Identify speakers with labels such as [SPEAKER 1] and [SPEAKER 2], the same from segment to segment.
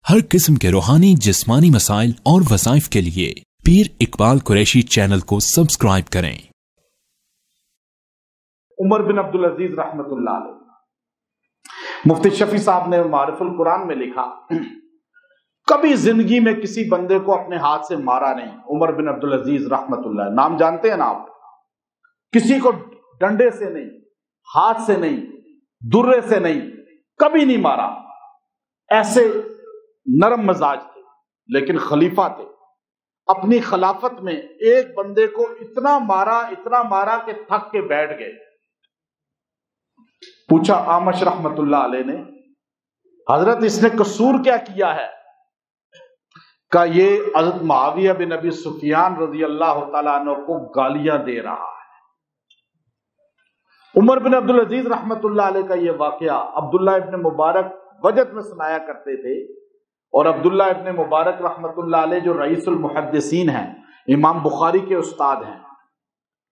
[SPEAKER 1] हर किस्म के रूहानी जिस्मानी मसाइल और वज़ाइफ के लिए पीर इकबाल कुरैशी चैनल को सब्सक्राइब करें।
[SPEAKER 2] उमर बिन अब्दुल अजीज रहमतुल्लाह अलैह, मुफ्ती शफी साहब ने मारिफुल कुरान में लिखा, कभी जिंदगी में किसी बंदे को अपने हाथ से मारा नहीं। उमर बिन अब्दुल अजीज रहमतुल्लाह, नाम जानते हैं ना आप? किसी को डंडे से नहीं, हाथ से नहीं, दुर्रे से नहीं, कभी नहीं मारा। ऐसे नरम मजाज थे, लेकिन खलीफा थे। अपनी खिलाफत में एक बंदे को इतना मारा कि थक के बैठ गए। पूछा आमश रहमतुल्लाह अलैह ने, हजरत इसने कसूर क्या किया है? का ये हजरत मुआविया बिन अबी सुफियान रजी अल्लाह तआला अन्हु को गालियां दे रहा है। उमर बिन अब्दुल अजीज रहमतुल्लाह अलैह का ये वाकया अब्दुल्लाह इब्न मुबारक वजद में सुनाया करते थे। और अब्दुल्लाह इब्न मुबारक रहमतुल्लाह अलैह जो रईसुल मुहद्दिसीन हैं, इमाम बुखारी के उस्ताद हैं,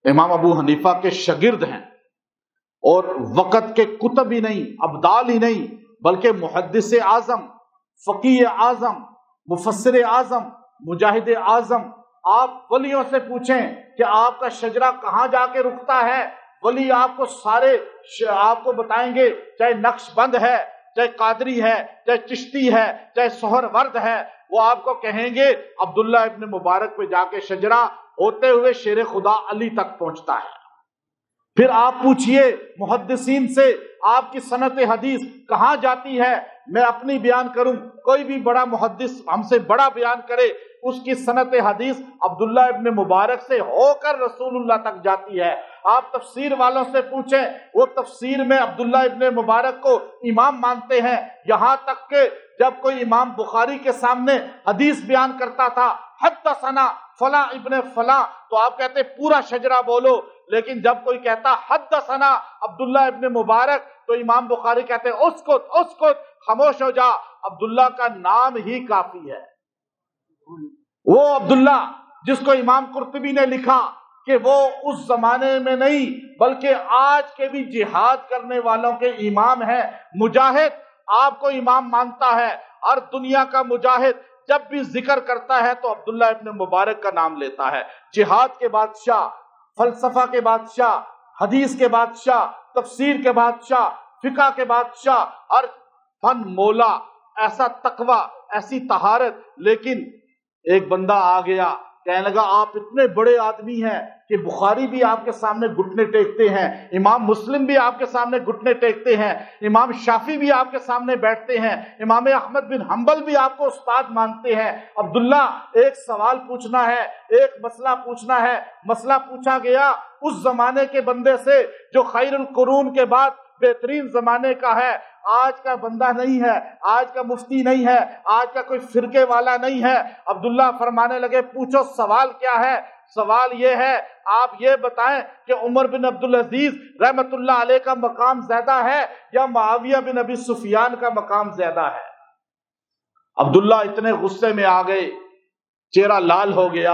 [SPEAKER 2] इमाम अबू हनीफा के शागिर्द हैं, और वक़्त के कुतब ही नहीं, अब्दाल ही नहीं, बल्कि मुहद्दिस आजम, फकीह आजम, मुफस्सिर आजम, मुजाहिद आजम। आप वलियों से पूछें कि आपका शजरा कहां जाके रुकता है, वली आपको सारे आपको बताएंगे। चाहे नक्शबंद है, चाहे कादरी है, चाहे चिश्ती है, चाहे सोहरवर्द है, वो आपको कहेंगे अब्दुल्लाह इब्न मुबारक पे जाके शजरा होते हुए शेर खुदा अली तक पहुंचता है। फिर आप पूछिए मुहद्दिसीन से, आपकी सनत हदीस कहां जाती है? मैं अपनी बयान करूं, कोई भी बड़ा मुहद्दिस हमसे बड़ा बयान करे, उसकी सनत हदीस अब्दुल्ला इब्न मुबारक से होकर रसूलुल्लाह तक जाती है। आप तफसीर वालों से पूछें, वो तफसीर में अब्दुल्ला इब्न मुबारक को इमाम मानते हैं। यहां तक कि जब कोई इमाम बुखारी के सामने हदीस बयान करता था, हद्दसना फला इब्न फला, तो आप कहते पूरा शजरा बोलो। लेकिन जब कोई कहता हद्दसना अब्दुल्ला इब्न मुबारक, तो इमाम बुखारी कहते उसकुत उसकुत, खामोश हो जा, अब्दुल्ला का नाम ही काफी है। वो अब्दुल्ला जिसको इमाम कुर्तुबी ने लिखा कि वो उस जमाने में नहीं बल्कि आज के भी जिहाद करने वालों के इमाम हैं। मुजाहिद आपको इमाम मानता है, और दुनिया का मुजाहिद जब भी जिक्र करता है तो अब्दुल्ला इब्न मुबारक का नाम लेता है। जिहाद के बादशाह, फलसफा के बादशाह, हदीस के बादशाह, तफसीर के बादशाह, फिका के बादशाह, और फन मौला, ऐसा तकवा, ऐसी तहारत। लेकिन एक बंदा आ गया, कहने लगा आप इतने बड़े आदमी हैं कि बुखारी भी आपके सामने घुटने टेकते हैं, इमाम मुस्लिम भी आपके सामने घुटने टेकते हैं, इमाम शाफी भी आपके सामने बैठते हैं, इमाम अहमद बिन हंबल भी आपको उस्ताद मानते हैं। अब्दुल्ला एक सवाल पूछना है, एक मसला पूछना है। मसला पूछा गया उस जमाने के बंदे से जो खैरुल कुरून के बाद बेहतरीन जमाने का है। आज का बंदा नहीं है, आज का मुफ्ती नहीं है, आज का कोई फिरके वाला नहीं है। अब्दुल्ला फरमाने लगे पूछो सवाल क्या है? सवाल ये है, आप ये बताएं कि उमर बिन अब्दुल अजीज रहमतुल्लाह अलैह का मकाम ज्यादा है या मुआविया बिन अबी सुफियान का मकाम ज्यादा है? अब्दुल्ला इतने गुस्से में आ गए, चेहरा लाल हो गया,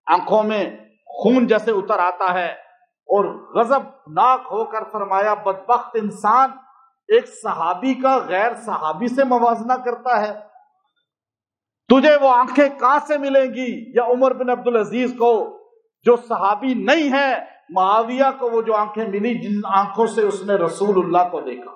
[SPEAKER 2] आंखों में खून जैसे उतर आता है, और गजबनाक होकर फरमाया बदबख्त इंसान एक सहाबी का गैर सहाबी से मवाजना करता है। तुझे वो आंखें कहां से मिलेंगी? या उमर बिन अब्दुल अजीज को जो सहाबी नहीं है, मुआविया को वो जो आंखें मिली जिन आंखों से उसने रसूलुल्लाह को देखा,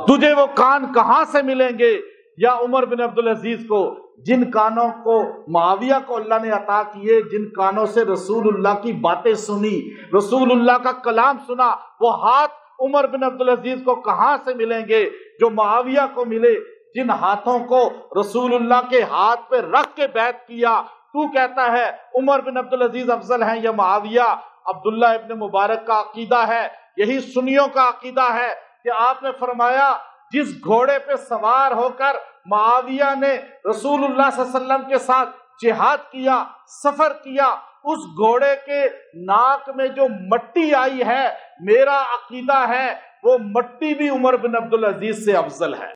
[SPEAKER 2] तुझे वो कान कहां से मिलेंगे? या उमर बिन अब्दुल अजीज को जिन कानों को मुआविया को अल्लाह ने अता किए, जिन कानों से रसूलुल्लाह की बातें सुनी, रसूलुल्लाह का कलाम सुना, वो हाथ उमर बिन अब्दुल अजीज को कहां से मिलेंगे जो मुआविया को मिले? जिन हाथों को रसूलुल्लाह के हाथ पे रख के बैत किया, तू कहता है उमर बिन अब्दुल अजीज अफजल हैं या मुआविया? अब्दुल्ला इब्न मुबारक का अकीदा है, यही सुन्नियों का अकीदा है कि आपने फरमाया जिस घोड़े पे सवार होकर मुआविया ने रसूलुल्लाह सल्लल्लाहु अलैहि वसल्लम के साथ जिहाद किया, सफर किया, उस घोड़े के नाक में जो मट्टी आई है, मेरा अकीदा है वो मट्टी भी उमर बिन अब्दुल अजीज से अफजल है।